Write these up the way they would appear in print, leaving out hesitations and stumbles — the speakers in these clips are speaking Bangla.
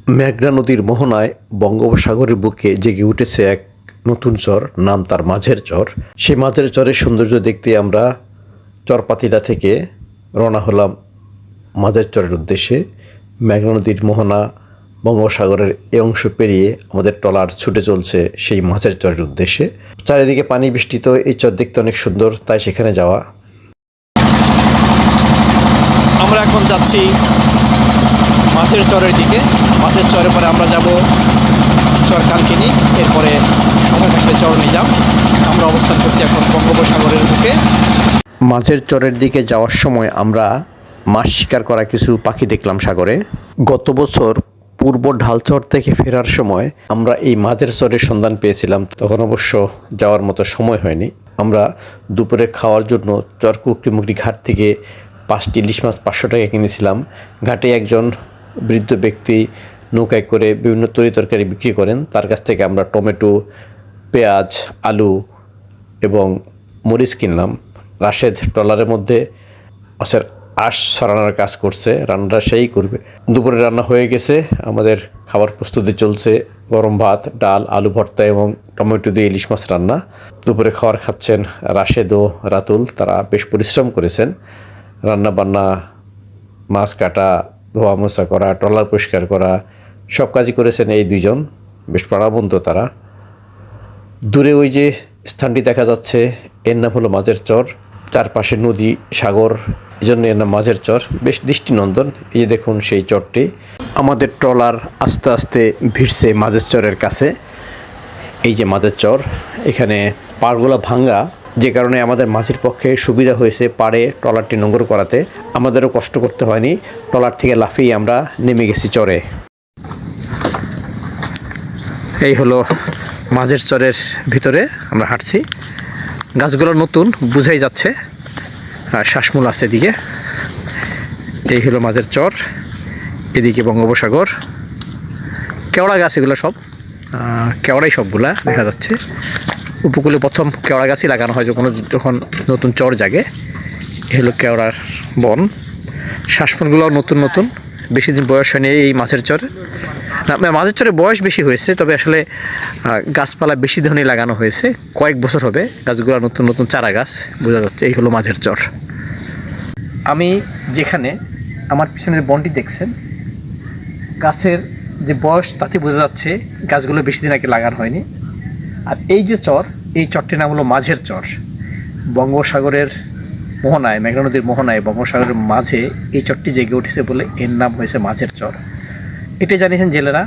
মেঘনা নদীর মোহনায় বঙ্গোপসাগরের বুকে জেগে উঠেছে এক নতুন চর, নাম তার মাঝের চর। সেই মাঝের চরের সৌন্দর্য দেখতে আমরা চরপাতিলা থেকে রওনা হলাম মাঝের চরের উদ্দেশ্যে। মেঘনা নদীর মোহনা বঙ্গোপসাগরের এই অংশ পেরিয়ে আমাদের ট্রলার ছুটে চলছে সেই মাঝের চরের উদ্দেশ্যে। চারিদিকে পানি বেষ্টিত, এই চর দেখতে অনেক সুন্দর, তাই সেখানে যাওয়া। আমরা এখন যাচ্ছি মাছের চরের দিকে। মাছের চরের পরে আমরা যাব চর কালকিনি, এরপরে সময় থাকলে চর নিজাম। আমরা অবস্থান করছি এখন বঙ্গোপসাগরের বুকে। মাঝের চরের দিকে যাওয়ার সময় আমরা মাছ শিকার করা কিছু পাখি দেখলাম সাগরে। গত বছর পূর্ব ঢালচর থেকে ফেরার সময় আমরা এই মাঝের চরের সন্ধান পেয়েছিলাম, তখন অবশ্য যাওয়ার মতো সময় হয়নি। আমরা দুপুরে খাওয়ার জন্য চর কুকরিমুকরি ঘাট থেকে 5টি ইলিশ মাছ 500 টাকা কিনেছিলাম। ঘাটে একজন বৃদ্ধ ব্যক্তি নৌকায় করে বিভিন্ন তরিতরকারি বিক্রি করেন, তার কাছ থেকে আমরা টমেটো, পেঁয়াজ, আলু এবং মরিচ কিনলাম। রাশেদ ট্রলারের মধ্যে মাছের আঁশ ছড়ানোর কাজ করছে, রান্নাটা সেই করবে। দুপুরে রান্না হয়ে গেছে, আমাদের খাবার প্রস্তুতি চলছে। গরম ভাত, ডাল, আলু ভর্তা এবং টমেটো দিয়ে ইলিশ মাছ রান্না। দুপুরে খাবার খাচ্ছেন রাশেদ ও রাতুল, তারা বেশ পরিশ্রম করেছেন। রান্না বান্না, মাছ কাটা, ধোয়া মোছা করা, ট্রলার পরিষ্কার করা, সব কাজই করেছেন এই দুইজন, বেশ প্রাণবন্ত তারা। দূরে ওই যে স্থানটি দেখা যাচ্ছে, এর নাম হলো মাঝের চর। চারপাশে নদী, সাগর, এই জন্য এর নাম মাঝের চর, বেশ দৃষ্টিনন্দন। এই যে দেখুন সেই চরটি। আমাদের ট্রলার আস্তে আস্তে ভিড়ছে মাঝের চরের কাছে। এই যে মাঝের চর, এখানে পাড়গুলো ভাঙ্গা, যে কারণে আমাদের মাঝির পক্ষে সুবিধা হয়েছে পাড়ে ট্রলারটি নোঙর করাতে। আমাদেরও কষ্ট করতে হয়নি, ট্রলার থেকে লাফিয়ে আমরা নেমে গেছি চরে। এই হলো মাঝের চরের ভিতরে আমরা হাঁটছি। গাছগুলো নতুন বোঝাই যাচ্ছে, আর শ্বাসমূল আছে এদিকে। এই হলো মাঝের চর, এদিকে বঙ্গোপসাগর। কেওড়া গাছ এগুলো সব, কেওড়াই সবগুলা দেখা যাচ্ছে। উপকূলে প্রথম কেওড়া গাছই লাগানো হয় যখন নতুন চর জাগে। এ হলো কেওড়ার বন। শ্বাসমূলগুলোও নতুন নতুন, বেশি দিন বয়স হয়নি এই মাছের চরে। মাঝের চরে বয়স বেশি হয়েছে, তবে আসলে গাছপালা বেশি ধরনের লাগানো হয়েছে, কয়েক বছর হবে। গাছগুলো নতুন নতুন চারা গাছ বোঝা যাচ্ছে। এই হলো মাঝের চর। আমি যেখানে আমার পিছনের বনটি দেখছেন, গাছের যে বয়স তাতে বোঝা যাচ্ছে গাছগুলো বেশি দিন আগে লাগানো হয়নি। আর এই যে চর, এই চরটির নাম হলো মাঝের চর। বঙ্গোপসাগরের মোহনায়, মেঘনা নদীর মোহনায় বঙ্গোপসাগরের মাঝে এই চরটি জেগে উঠেছে বলে এর নাম হয়েছে মাঝের চর। এটাই জানিয়েছেন জেলেরা।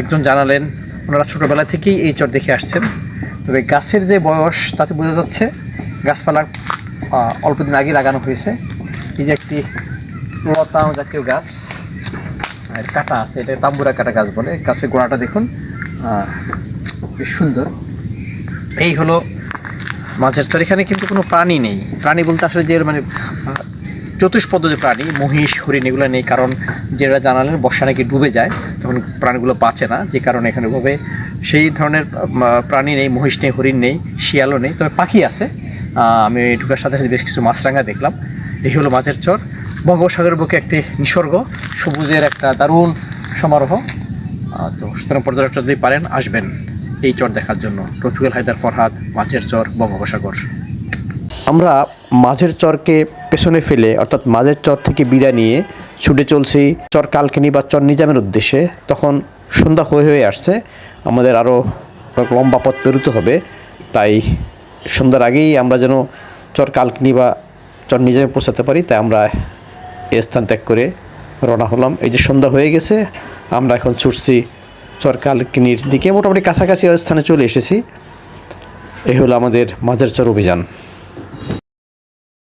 একজন জানালেন ওনারা ছোটোবেলা থেকেই এই চর দেখে আসছেন, তবে গাছের যে বয়স তাতে বোঝা যাচ্ছে গাছপালা অল্প দিন আগে লাগানো হয়েছে। এই যে একটি লতা জাতীয় গাছ, কাটা আছে, এটা তাম্বুরা কাটা গাছ বলে। গাছের গোড়াটা দেখুন, বেশ সুন্দর। এই হলো মাঝের চর। এখানে কিন্তু কোনো প্রাণী নেই। প্রাণী বলতে আসলে যে মানে চতুষ্পদ যে প্রাণী, মহিষ, হরিণ এগুলো নেই, কারণ যেটা জানালেন বর্ষা নাকি ডুবে যায়, তখন প্রাণীগুলো বাঁচে না, যে কারণে এখানে ভাবে সেই ধরনের প্রাণী নেই। মহিষ নেই, হরিণ নেই, শিয়ালও নেই, তবে পাখি আছে। আমি ঢুকার সাথে সাথে বেশ কিছু মাছরাঙা দেখলাম। এই হলো মাঝের চর। বঙ্গোপসাগরের বুকে একটি নিসর্গ, সবুজের একটা দারুণ সমারোহ। তো সুতরাং পর্যটকরা যদি পারেন আসবেন এই চর দেখার জন্য। রফিকুল হায়দার ফরহাদ, মাঝের চর, বঙ্গোপসাগর। আমরা মাঝের চরকে পেছনে ফেলে, অর্থাৎ মাঝের চর থেকে বিদায় নিয়ে ছুটে চলছি চর কালকিনি বা চর নিজামের উদ্দেশ্যে। তখন সন্ধ্যা হয়ে আসছে, আমাদের আরও লম্বা পথ পেরোতে হবে। তাই সন্ধ্যার আগেই আমরা যেন চর কালকিনি বা চর নিজামে পৌঁছাতে পারি, তাই আমরা এই স্থান ত্যাগ করে রওনা হলাম। এই যে সন্ধ্যা হয়ে গেছে, আমরা এখন ছুটছি চর কালকিনির দিকে। মোটামুটি কাছাকাছি স্থানে চলে এসেছি। এই হলো আমাদের মাঝের চর অভিযান।